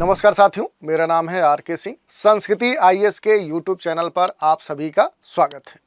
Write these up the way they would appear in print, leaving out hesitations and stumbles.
नमस्कार साथियों, मेरा नाम है आर के सिंह। संस्कृति आईएएस के यूट्यूब चैनल पर आप सभी का स्वागत है।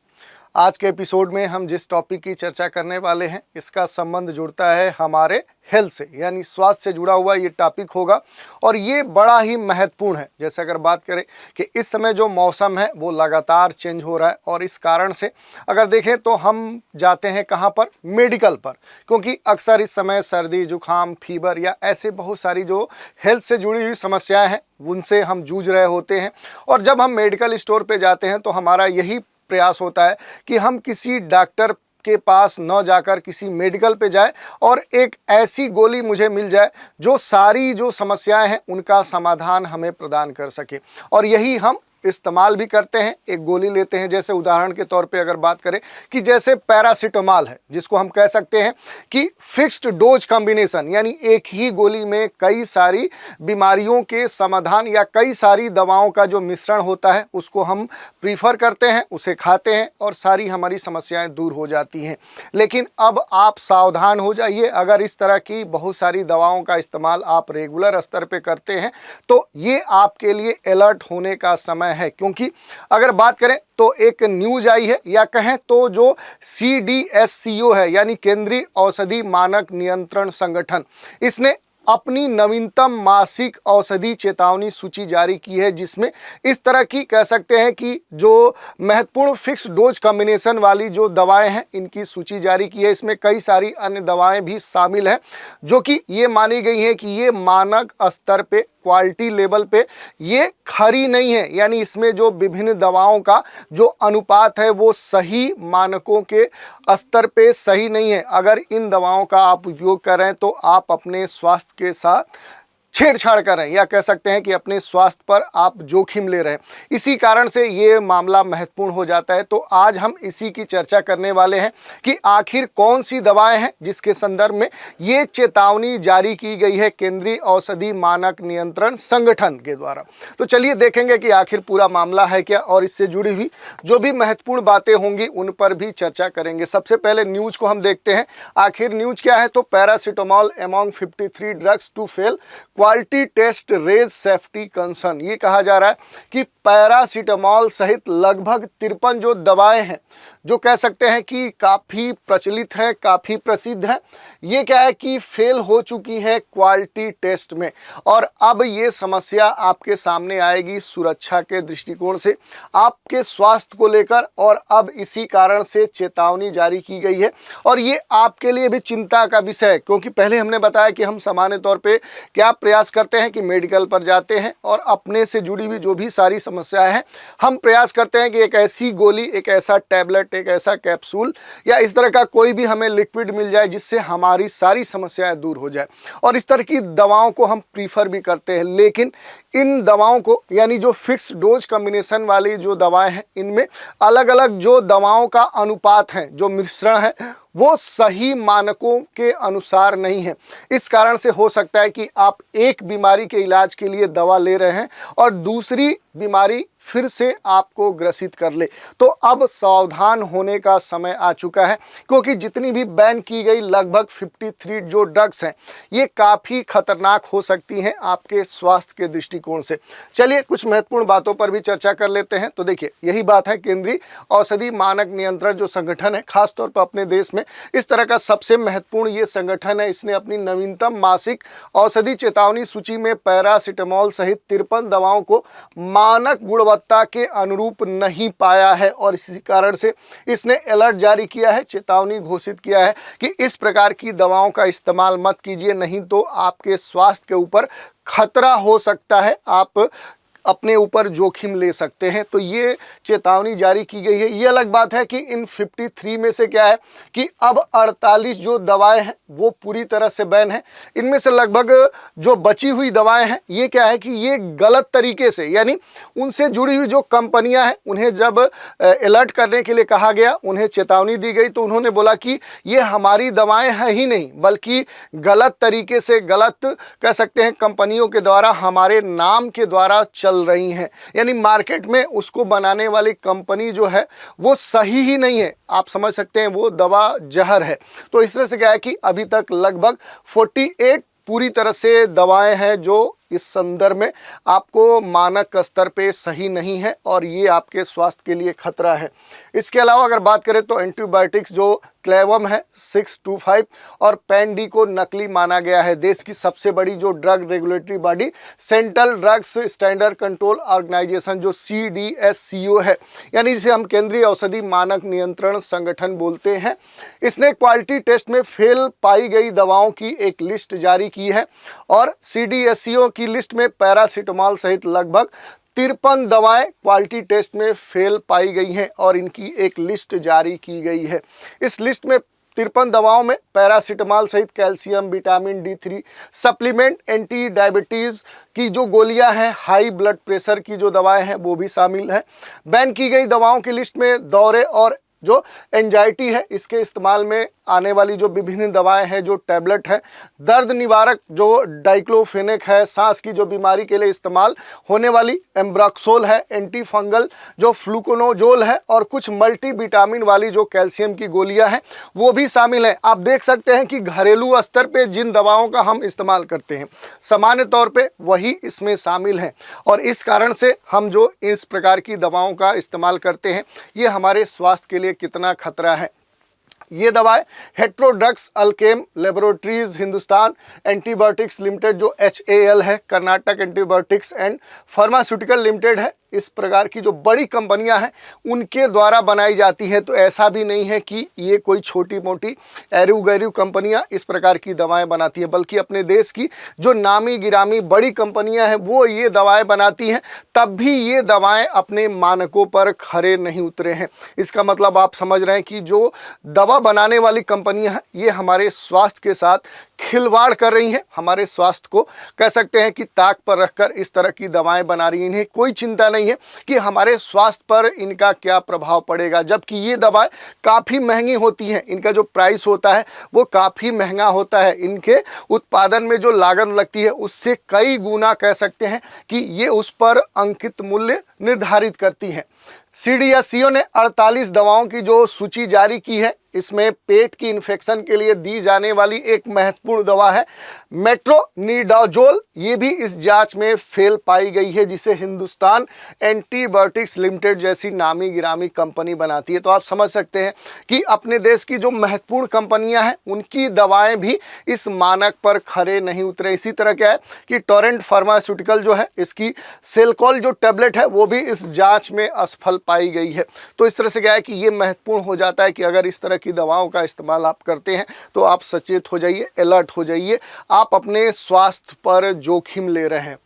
आज के एपिसोड में हम जिस टॉपिक की चर्चा करने वाले हैं इसका संबंध जुड़ता है हमारे हेल्थ से, यानी स्वास्थ्य से जुड़ा हुआ ये टॉपिक होगा और ये बड़ा ही महत्वपूर्ण है। जैसे अगर बात करें कि इस समय जो मौसम है वो लगातार चेंज हो रहा है और इस कारण से अगर देखें तो हम जाते हैं कहाँ पर, मेडिकल पर, क्योंकि अक्सर इस समय सर्दी जुकाम फीवर या ऐसे बहुत सारी जो हेल्थ से जुड़ी हुई समस्याएं हैं उनसे हम जूझ रहे होते हैं। और जब हम मेडिकल स्टोर पे जाते हैं तो हमारा यही प्रयास होता है कि हम किसी डॉक्टर के पास न जाकर किसी मेडिकल पे जाए और एक ऐसी गोली मुझे मिल जाए जो सारी जो समस्याएं हैं उनका समाधान हमें प्रदान कर सके। और यही हम इस्तेमाल भी करते हैं, एक गोली लेते हैं। जैसे उदाहरण के तौर पे अगर बात करें कि जैसे पैरासीटामॉल है, जिसको हम कह सकते हैं कि फिक्स्ड डोज कॉम्बिनेशन, यानी एक ही गोली में कई सारी बीमारियों के समाधान या कई सारी दवाओं का जो मिश्रण होता है उसको हम प्रीफर करते हैं, उसे खाते हैं और सारी हमारी समस्याएं दूर हो जाती हैं। लेकिन अब आप सावधान हो जाइए, अगर इस तरह की बहुत सारी दवाओं का इस्तेमाल आप रेगुलर स्तर पे करते हैं तो ये आपके लिए अलर्ट होने का समय है। क्योंकि अगर बात करें तो एक न्यूज आई है, या कहें तो जो CDSCO है यानी केंद्रीय औषधि मानक नियंत्रण संगठन, इसने अपनी नवीनतम मासिक औषधि चेतावनी सूची जारी की है, जिसमें इस तरह की कह सकते हैं कि जो महत्वपूर्ण फिक्स डोज कॉम्बिनेशन वाली जो दवाएं हैं इनकी सूची जारी की है। इसमें कई सारी अन्य दवाएं भी शामिल हैं जो कि ये मानी गई हैं कि ये मानक स्तर पे, क्वालिटी लेवल पे ये खरी नहीं है, यानी इसमें जो विभिन्न दवाओं का जो अनुपात है वो सही मानकों के स्तर पे सही नहीं है। अगर इन दवाओं का आप उपयोग कर रहे हैं तो आप अपने स्वास्थ्य के साथ छेड़छाड़ कर रहे हैं, या कह सकते हैं कि अपने स्वास्थ्य पर आप जोखिम ले रहे हैं। इसी कारण से ये मामला महत्वपूर्ण हो जाता है। तो आज हम इसी की चर्चा करने वाले हैं कि आखिर कौन सी दवाएं हैं जिसके संदर्भ में ये चेतावनी जारी की गई है केंद्रीय औषधि मानक नियंत्रण संगठन के द्वारा। तो चलिए देखेंगे कि आखिर पूरा मामला है क्या और इससे जुड़ी हुई जो भी महत्वपूर्ण बातें होंगी उन पर भी चर्चा करेंगे। सबसे पहले न्यूज को हम देखते हैं, आखिर न्यूज क्या है। तो paracetamol among 53 drugs to fail quality test raise safety concern, ये कहा जा रहा है कि पैरासीटामॉल सहित लगभग 53 जो दवाएं हैं जो कह सकते हैं कि काफ़ी प्रचलित है, काफ़ी प्रसिद्ध है, ये क्या है कि फेल हो चुकी है क्वालिटी टेस्ट में। और अब ये समस्या आपके सामने आएगी सुरक्षा के दृष्टिकोण से, आपके स्वास्थ्य को लेकर, और अब इसी कारण से चेतावनी जारी की गई है। और ये आपके लिए भी चिंता का विषय है, क्योंकि पहले हमने बताया कि हम सामान्य तौर पे क्या प्रयास करते हैं कि मेडिकल पर जाते हैं और अपने से जुड़ी हुई जो भी सारी समस्याएं हैं हम प्रयास करते हैं कि एक ऐसी गोली, एक ऐसा टैबलेट, एक ऐसा कैप्सूल या इस तरह का कोई भी हमें लिक्विड मिल जाए जिससे हमारी सारी समस्याएं दूर हो जाए, और इस तरह की दवाओं को हम प्रीफर भी करते हैं। लेकिन इन दवाओं को, यानी जो फिक्स डोज कॉम्बिनेशन वाली जो दवाएं हैं, इनमें अलग अलग जो दवाओं का अनुपात है, जो मिश्रण है, वो सही मानकों के अनुसार नहीं है। इस कारण से हो सकता है कि आप एक बीमारी के इलाज के लिए दवा ले रहे हैं और दूसरी बीमारी फिर से आपको ग्रसित कर ले। तो अब सावधान होने का समय आ चुका है, क्योंकि जितनी भी बैन की गई लगभग 53 जो ड्रग्स हैं ये काफ़ी खतरनाक हो सकती हैं आपके स्वास्थ्य के दृष्टिकोण से। चलिए कुछ महत्वपूर्ण बातों पर भी चर्चा कर लेते हैं। तो देखिए, यही बात है, केंद्रीय औषधि मानक नियंत्रण जो संगठन है, खासतौर पर अपने देश में इस तरह का सबसे महत्वपूर्ण ये संगठन है। इसने अपनी नवीनतम मासिक औषधि चेतावनी सूची में पैरासीटामॉल सहित 53 दवाओं को मानक गुणवत्ता के अनुरूप नहीं पाया है, और इसी कारण से इसने अलर्ट जारी किया है, चेतावनी घोषित किया है कि इस प्रकार की दवाओं का इस्तेमाल मत कीजिए, नहीं तो आपके स्वास्थ्य के ऊपर खतरा हो सकता है, आप अपने ऊपर जोखिम ले सकते हैं। तो ये चेतावनी जारी की गई है। ये अलग बात है कि इन 53 में से क्या है कि अब 48 जो दवाएं हैं वो पूरी तरह से बैन है। इनमें से लगभग जो बची हुई दवाएं हैं ये क्या है कि ये गलत तरीके से, यानी उनसे जुड़ी हुई जो कंपनियां हैं उन्हें जब अलर्ट करने के लिए कहा गया, उन्हें चेतावनी दी गई, तो उन्होंने बोला कि ये हमारी दवाएं हैं ही नहीं, बल्कि गलत तरीके से, गलत कह सकते हैं कंपनियों के द्वारा, हमारे नाम के द्वारा चल रही हैं। यानी मार्केट में उसको बनाने वाली कंपनी जो है वो सही ही नहीं है, आप समझ सकते हैं, वो दवा जहर है। तो इस तरह से क्या है कि अभी तक लगभग 48 पूरी तरह से दवाएं हैं जो इस संदर्भ में आपको मानक स्तर पे सही नहीं है और ये आपके स्वास्थ्य के लिए खतरा है। इसके अलावा अगर बात करें तो एंटीबायोटिक्स जो क्लेवम है 625 और पेन-डी को नकली माना गया है। देश की सबसे बड़ी जो drug regulatory body central drugs standard control organisation जो CDSCO है, यानी जिसे हम केंद्रीय औषधि मानक नियंत्रण संगठन बोलते हैं, इसने क्वालिटी टेस्ट में फेल पाई गई दवाओं की एक लिस्ट जारी की है और CDSCO की लिस्ट में पैरासीटामोल सहित लगभग 53 दवाएं क्वालिटी टेस्ट में फेल पाई गई हैं और इनकी एक लिस्ट जारी की गई है। इस लिस्ट में 53 दवाओं में पैरासीटामोल सहित calcium, vitamin D3 supplement, anti diabetes की जो गोलियां हैं, हाई ब्लड प्रेशर की जो दवाएं हैं वो भी शामिल है। बैन की गई दवाओं की लिस्ट में दौरे और जो एंजाइटी है इसके इस्तेमाल में आने वाली जो विभिन्न दवाएं हैं, जो टैबलेट है, दर्द निवारक जो डाइक्लोफेनेक है, सांस की जो बीमारी के लिए इस्तेमाल होने वाली एम्ब्रोक्सोल है, एंटी फंगल जो फ्लूकोनोजोल है और कुछ मल्टीविटामिन वाली जो कैल्शियम की गोलियां हैं वो भी शामिल हैं। आप देख सकते हैं कि घरेलू स्तर पे जिन दवाओं का हम इस्तेमाल करते हैं सामान्य तौर पे वही इसमें शामिल हैं और इस कारण से हम जो इस प्रकार की दवाओं का इस्तेमाल करते हैं ये हमारे स्वास्थ्य के लिए कितना खतरा है। ये दवाएं Hetero Drugs Alkem laboratories Hindustan antibiotics limited जो HAL है, Karnataka antibiotics and pharmaceutical limited है, इस प्रकार की जो बड़ी कंपनियां हैं उनके द्वारा बनाई जाती है। तो ऐसा भी नहीं है कि ये कोई छोटी मोटी एरू गैरू कंपनियां इस प्रकार की दवाएं बनाती है, बल्कि अपने देश की जो नामी गिरामी बड़ी कंपनियां हैं वो ये दवाएं बनाती हैं, तब भी ये दवाएं अपने मानकों पर खरे नहीं उतरे हैं। इसका मतलब आप समझ रहे हैं कि जो दवा बनाने वाली कंपनियां हैं ये हमारे स्वास्थ्य के साथ खिलवाड़ कर रही हैं, हमारे स्वास्थ्य को कह सकते हैं कि ताक पर रखकर इस तरह की दवाएं बना रही हैं। इन्हें कोई चिंता नहीं है कि हमारे स्वास्थ्य पर इनका क्या प्रभाव पड़ेगा, जबकि ये दवाएं काफ़ी महंगी होती हैं, इनका जो प्राइस होता है वो काफ़ी महंगा होता है। इनके उत्पादन में जो लागत लगती है उससे कई गुना कह सकते हैं कि ये उस पर अंकित मूल्य निर्धारित करती हैं। CDSCO ने 48 दवाओं की जो सूची जारी की है, इसमें पेट की इन्फेक्शन के लिए दी जाने वाली एक महत्वपूर्ण दवा है मेट्रोनिडाजोल, ये भी इस जांच में फेल पाई गई है, जिसे हिंदुस्तान एंटीबायोटिक्स लिमिटेड जैसी नामी गिरामी कंपनी बनाती है। तो आप समझ सकते हैं कि अपने देश की जो महत्वपूर्ण कंपनियां हैं उनकी दवाएं भी इस मानक पर खरे नहीं उतरे। इसी तरह क्या है कि टोरेंट फार्मास्यूटिकल जो है, इसकी सेलकॉल जो टैबलेट है वो भी इस जाँच में असफल पाई गई है। तो इस तरह से क्या है कि ये महत्वपूर्ण हो जाता है कि अगर इस तरह की दवाओं का इस्तेमाल आप करते हैं तो आप सचेत हो जाइए, अलर्ट हो जाइए, आप अपने स्वास्थ्य पर जोखिम ले रहे हैं।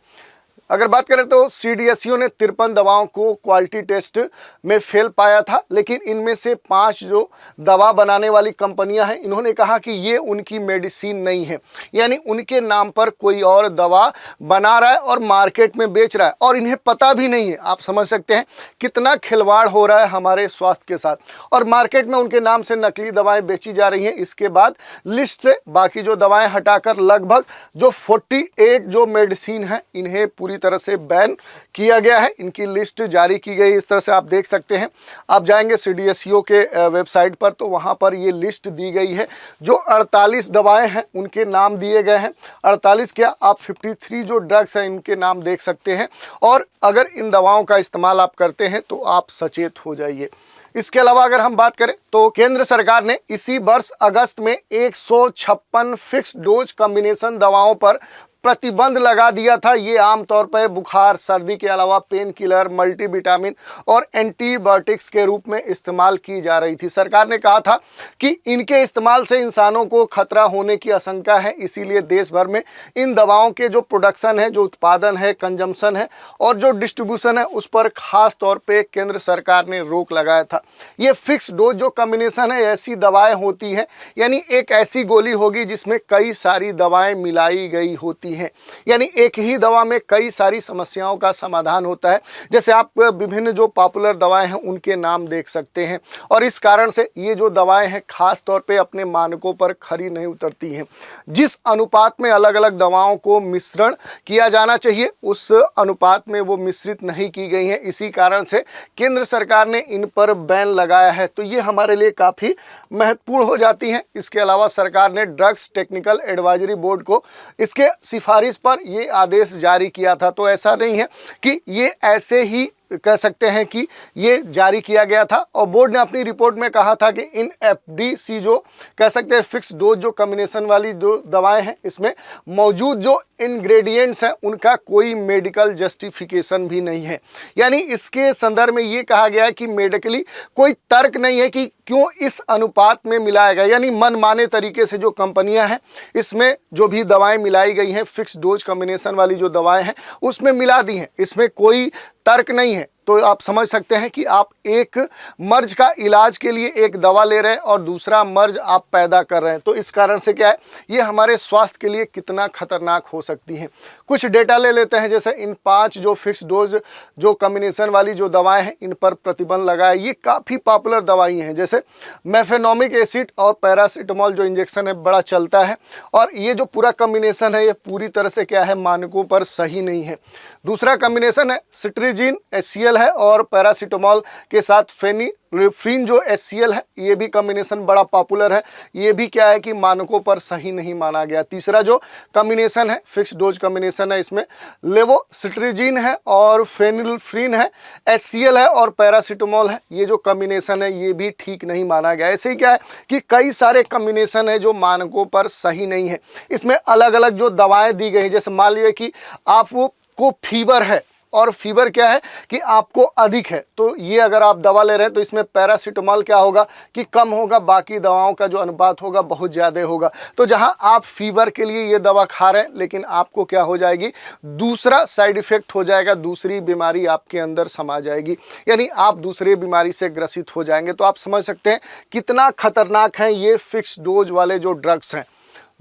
अगर बात करें तो CDSCO ने 53 दवाओं को क्वालिटी टेस्ट में फेल पाया था, लेकिन इनमें से 5 जो दवा बनाने वाली कंपनियां हैं इन्होंने कहा कि ये उनकी मेडिसिन नहीं है, यानी उनके नाम पर कोई और दवा बना रहा है और मार्केट में बेच रहा है और इन्हें पता भी नहीं है। आप समझ सकते हैं कितना खिलवाड़ हो रहा है हमारे स्वास्थ्य के साथ, और मार्केट में उनके नाम से नकली दवाएँ बेची जा रही हैं। इसके बाद लिस्ट से बाकी जो दवाएँ हटाकर लगभग जो 48 जो मेडिसिन हैं इन्हें पूरी तरह से बैन किया गया है, इनकी लिस्ट जारी की गई। इस तरह से आप देख सकते हैं, आप जाएंगे CDSCO के वेबसाइट पर तो वहां पर ये लिस्ट दी गई है। जो 48 दवाएं हैं उनके नाम दिए गए हैं, 48 क्या आप 53 जो ड्रग्स हैं इनके नाम देख सकते हैं, और अगर इन दवाओं का इस्तेमाल आप करते हैं तो आप सचेत हो जाइए। इसके अलावा अगर हम बात करें तो केंद्र सरकार ने इसी वर्ष अगस्त में 156 फिक्स डोज कॉम्बिनेशन दवाओं पर प्रतिबंध लगा दिया था। ये आमतौर पर बुखार, सर्दी के अलावा पेन किलर, मल्टीविटामिन और एंटीबायोटिक्स के रूप में इस्तेमाल की जा रही थी। सरकार ने कहा था कि इनके इस्तेमाल से इंसानों को खतरा होने की आशंका है, इसीलिए देश भर में इन दवाओं के जो प्रोडक्शन है, जो उत्पादन है, कंजम्पशन है और जो डिस्ट्रीब्यूशन है उस पर खास तौर पे केंद्र सरकार ने रोक लगाया था। ये फिक्स डोज जो कॉम्बिनेशन है ऐसी दवाएं होती हैं, यानी एक ऐसी गोली होगी जिसमें कई सारी दवाएं मिलाई गई होती हैं, यानी एक ही दवा में कई सारी समस्याओं का समाधान होता है। जैसे आप विभिन्न जो पॉपुलर दवाएं हैं उनके नाम देख सकते हैं, और इस कारण से ये जो दवाएं हैं खास तौर पे अपने मानकों पर खरी नहीं उतरती हैं। जिस अनुपात में अलग अलग दवाओं को मिश्रण किया जाना चाहिए उस अनुपात में वो मिश्रित नहीं की गई हैं, इसी कारण से केंद्र सरकार ने इन पर बैन लगाया है। तो ये हमारे लिए काफ़ी महत्वपूर्ण हो जाती हैं। इसके अलावा सरकार ने ड्रग्स टेक्निकल एडवाइजरी बोर्ड को इसके सिफारिश पर ये आदेश जारी किया था। तो ऐसा नहीं है कि ये ऐसे ही कह सकते हैं कि ये जारी किया गया था। और बोर्ड ने अपनी रिपोर्ट में कहा था कि इन एफडीसी जो कह सकते हैं फिक्स डोज जो कॉम्बिनेशन वाली जो दवाएं हैं, इसमें मौजूद जो इंग्रेडिएंट्स हैं उनका कोई मेडिकल जस्टिफिकेशन भी नहीं है। यानी इसके संदर्भ में ये कहा गया है कि मेडिकली कोई तर्क नहीं है कि क्यों इस अनुपात में मिलाया गया। यानी मनमाने तरीके से जो कंपनियां हैं इसमें जो भी दवाएं मिलाई गई हैं, फिक्स डोज कॉम्बिनेशन वाली जो दवाएं हैं उसमें मिला दी हैं, इसमें कोई तर्क नहीं है। तो आप समझ सकते हैं कि आप एक मर्ज का इलाज के लिए एक दवा ले रहे हैं और दूसरा मर्ज आप पैदा कर रहे हैं। तो इस कारण से क्या है, ये हमारे स्वास्थ्य के लिए कितना खतरनाक हो सकती हैं। कुछ डेटा ले लेते हैं, जैसे इन 5 जो फिक्स डोज जो कॉम्बिनेशन वाली जो दवाएं हैं इन पर प्रतिबंध लगा है। ये काफ़ी पॉपुलर दवाई हैं, जैसे मेफेनोमिक एसिड और पैरासीटामोल जो इंजेक्शन है बड़ा चलता है। और ये जो पूरा कॉम्बिनेशन है ये पूरी तरह से क्या है, मानकों पर सही नहीं है। दूसरा कॉम्बिनेशन है सिट्रीजिन HCl है और पैरासीटामोल के साथ फेनिलिफ्रीन जो HCl है, ये भी कॉम्बिनेशन बड़ा पॉपुलर है। ये भी क्या है कि मानकों पर सही नहीं माना गया। तीसरा जो कॉम्बिनेशन है फिक्स डोज कॉम्बिनेशन है, इसमें लेवोसिट्रीजिन है और फेनिलिफ्रीन है, HCl है और पैरासीटामोल है। ये जो कॉम्बिनेशन है ये भी ठीक नहीं माना गया। ऐसे ही क्या है कि कई सारे कॉम्बिनेशन है जो मानकों पर सही नहीं है। इसमें अलग अलग जो दवाएं दी गई हैं, जैसे मान लीजिए कि आपको फीवर है और फीवर क्या है कि आपको अधिक है, तो ये अगर आप दवा ले रहे हैं तो इसमें पैरासीटामोल क्या होगा कि कम होगा, बाकी दवाओं का जो अनुपात होगा बहुत ज़्यादा होगा। तो जहां आप फीवर के लिए ये दवा खा रहे हैं लेकिन आपको क्या हो जाएगी, दूसरा साइड इफेक्ट हो जाएगा, दूसरी बीमारी आपके अंदर समा जाएगी, यानी आप दूसरे बीमारी से ग्रसित हो जाएंगे। तो आप समझ सकते हैं कितना खतरनाक है ये फिक्स डोज वाले जो ड्रग्स हैं।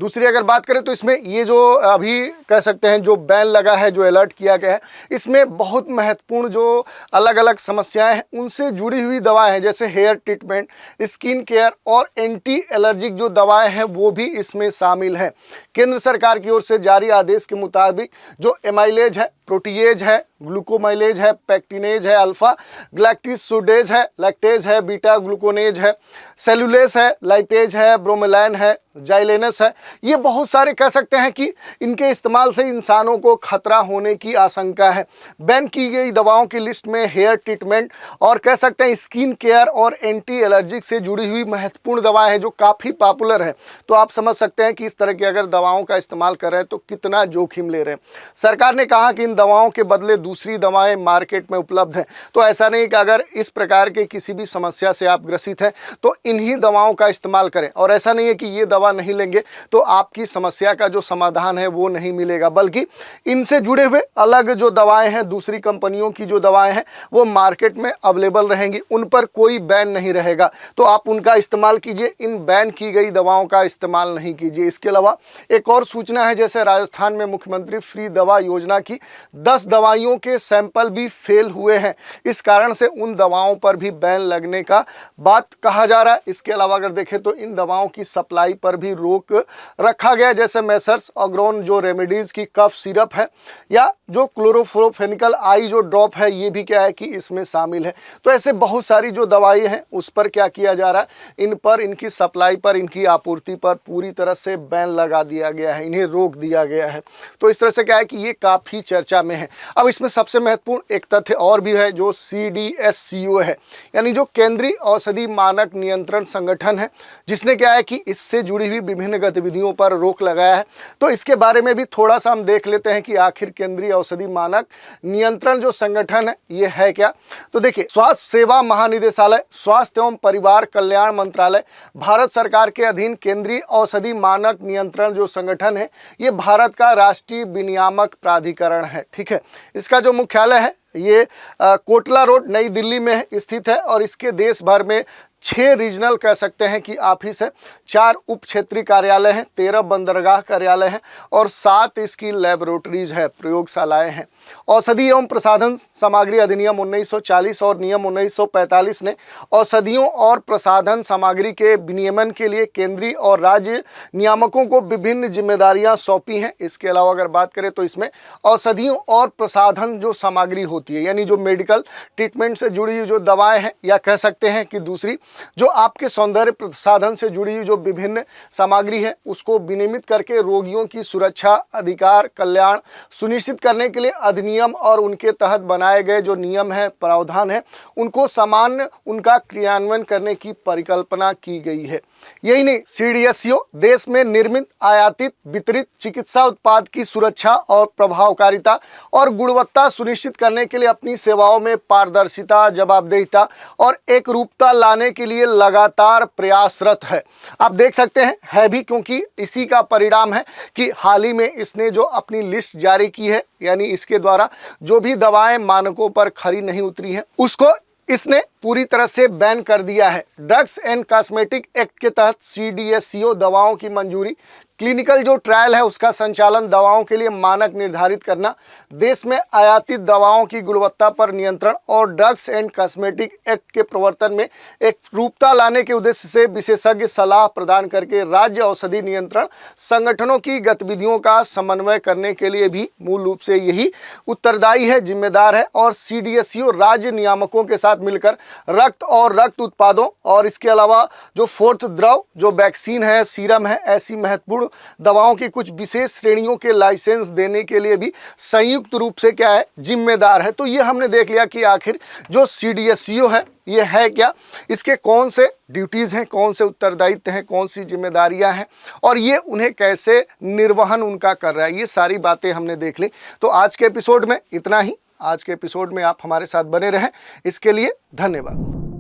दूसरी अगर बात करें तो इसमें ये जो अभी कह सकते हैं जो बैन लगा है, जो अलर्ट किया गया है, इसमें बहुत महत्वपूर्ण जो अलग अलग समस्याएं हैं उनसे जुड़ी हुई दवाएं हैं, जैसे हेयर ट्रीटमेंट, स्किन केयर और एंटी एलर्जिक जो दवाएं हैं वो भी इसमें शामिल हैं। केंद्र सरकार की ओर से जारी आदेश के मुताबिक जो एमाइलेज है, प्रोटीएज है, ग्लूकोमाइलेज है, पैक्टिनेज है, अल्फा ग्लैक्टिसोडेज है, लैक्टेज है, बीटा ग्लूकोनेज है, सेलुलेस है, लाइपेज है, ब्रोमेलैन है, जाइलेनस है, ये बहुत सारे कह सकते हैं कि इनके इस्तेमाल से इंसानों को खतरा होने की आशंका है। बैन की गई दवाओं की लिस्ट में हेयर ट्रीटमेंट और कह सकते हैं स्किन केयर और एंटी एलर्जिक से जुड़ी हुई महत्वपूर्ण दवाएं हैं जो काफ़ी पॉपुलर है। तो आप समझ सकते हैं कि इस तरह की अगर दवाओं का इस्तेमाल कर रहे हैं तो कितना जोखिम ले रहे हैं। सरकार ने कहा कि इन दवाओं के बदले दूसरी दवाएं मार्केट में उपलब्ध हैं। तो ऐसा नहीं कि अगर इस प्रकार के किसी भी समस्या से आप ग्रसित हैं तो इन्हीं दवाओं का इस्तेमाल करें, और ऐसा नहीं है कि ये दवा नहीं लेंगे तो आपकी समस्या का जो समाधान है वो नहीं मिलेगा, बल्कि इनसे जुड़े हुए अलग जो दवाएं हैं, दूसरी कंपनियों की जो दवाएं हैं वो मार्केट में अवेलेबल रहेंगी, उन पर कोई बैन नहीं रहेगा। तो आप उनका इस्तेमाल कीजिए, इन बैन की गई दवाओं का इस्तेमाल नहीं कीजिए। इसके अलावा एक और सूचना है, जैसे राजस्थान में मुख्यमंत्री फ्री दवा योजना की 10 दवाइयों के सैंपल भी फेल हुए हैं, इस कारण से उन दवाओं पर भी बैन लगने का बात कहा जा रहा है। इसके अलावा अगर देखें तो इन दवाओं की सप्लाई पर भी रोक रखा गया, जैसे मेसर्स ऑग्रोन जो रेमेडीज की कफ सिरप है या जो क्लोरोफ्लोफेनिकल आई जो ड्रॉप है ये भी क्या है कि इसमें शामिल है। तो ऐसे बहुत सारी जो दवाई हैं उस पर क्या किया जा रहा है, इन पर, इनकी सप्लाई पर, इनकी आपूर्ति पर पूरी तरह से बैन लगा दिया गया है, इन्हें रोक दिया गया है। तो इस तरह से क्या है कि ये काफ़ी चर्चा में है। अब इसमें सबसे महत्वपूर्ण एक तथ्य और भी है जो CDSCO है, यानी जो केंद्रीय औषधि मानक नियंत्रण संगठन है, जिसने क्या है कि इससे जुड़ी हुई विभिन्न गतिविधियों पर रोक लगाया है। तो इसके बारे में भी थोड़ा सा हम देख लेते हैं कि आखिर केंद्रीय औषधि मानक नियंत्रण जो संगठन है ये है क्या। तो देखिए, स्वास्थ्य सेवा महानिदेशालय, स्वास्थ्य एवं परिवार कल्याण मंत्रालय, भारत सरकार के अधीन केंद्रीय औषधि मानक नियंत्रण जो संगठन है ये भारत का राष्ट्रीय विनियामक प्राधिकरण है। ठीक है, इसका जो मुख्यालय है ये कोटला रोड नई दिल्ली में स्थित है और इसके देश भर में 6 रीजनल कह सकते हैं कि ऑफिस है, 4 उप क्षेत्रीय कार्यालय हैं, 13 बंदरगाह कार्यालय हैं और 7 इसकी लेबोरेटरीज है, प्रयोगशालाएं हैं। औषधि एवं प्रसाधन सामग्री अधिनियम 1940 और नियम 1945 ने औषधियों और प्रसाधन सामग्री के विनियमन के लिए केंद्रीय और राज्य नियामकों को विभिन्न जिम्मेदारियां सौंपी हैं। इसके अलावा अगर बात करें तो इसमें औषधियों और प्रसाधन जो सामग्री होती होती है, यानी जो मेडिकल ट्रीटमेंट से जुड़ी हुई जो दवाएं हैं, या कह सकते हैं कि दूसरी जो आपके सौंदर्य प्रसाधन से जुड़ी हुई जो विभिन्न सामग्री है उसको विनियमित करके रोगियों की सुरक्षा, अधिकार, कल्याण सुनिश्चित करने के लिए अधिनियम और उनके तहत बनाए गए जो नियम है, प्रावधान है, उनको सामान्य उनका क्रियान्वयन करने की परिकल्पना की गई है। यही नहीं, CDSCO देश में निर्मित, आयातित, वितरित चिकित्सा उत्पाद की सुरक्षा और प्रभावकारिता और गुणवत्ता सुनिश्चित करने के लिए अपनी सेवाओं में पारदर्शिता, जवाबदेहिता और एकरूपता लाने के लिए लगातार प्रयासरत है। आप देख सकते हैं भी, क्योंकि इसी का परिणाम है कि हाल ही में इसने जो अपनी लिस्ट जारी की है, यानी इसके द्वारा जो भी दवाएं मानकों पर खरी नहीं उतरी हैं उसको इसने पूरी तरह से बैन कर दिया है। ड्रग्स एंड कॉस्मेटिक एक्ट के तहत CDSCO दवाओं की मंजूरी, क्लिनिकल जो ट्रायल है उसका संचालन, दवाओं के लिए मानक निर्धारित करना, देश में आयातित दवाओं की गुणवत्ता पर नियंत्रण और ड्रग्स एंड कॉस्मेटिक एक्ट के प्रवर्तन में एक रूपता लाने के उद्देश्य से विशेषज्ञ सलाह प्रदान करके राज्य औषधि नियंत्रण संगठनों की गतिविधियों का समन्वय करने के लिए भी मूल रूप से यही उत्तरदायी है, जिम्मेदार है। और CDSCO राज्य नियामकों के साथ मिलकर रक्त और रक्त उत्पादों और इसके अलावा जो फोर्थ द्रव, जो वैक्सीन है, सीरम है, ऐसी महत्वपूर्ण दवाओं की कुछ विशेष श्रेणियों के लाइसेंस देने के लिए भी संयुक्त रूप से क्या है, जिम्मेदार है। तो ये हमने देख लिया कि आखिर जो CDSCO है ये है क्या, इसके कौन से ड्यूटीज़ हैं, कौन से उत्तरदायित्व हैं, कौन सी जिम्मेदारियां हैं और ये उन्हें कैसे निर्वहन उनका कर रहा है, ये सारी बातें हमने देख ली। तो आज के एपिसोड में इतना ही। आज के एपिसोड में आप हमारे साथ बने रहें, इसके लिए धन्यवाद।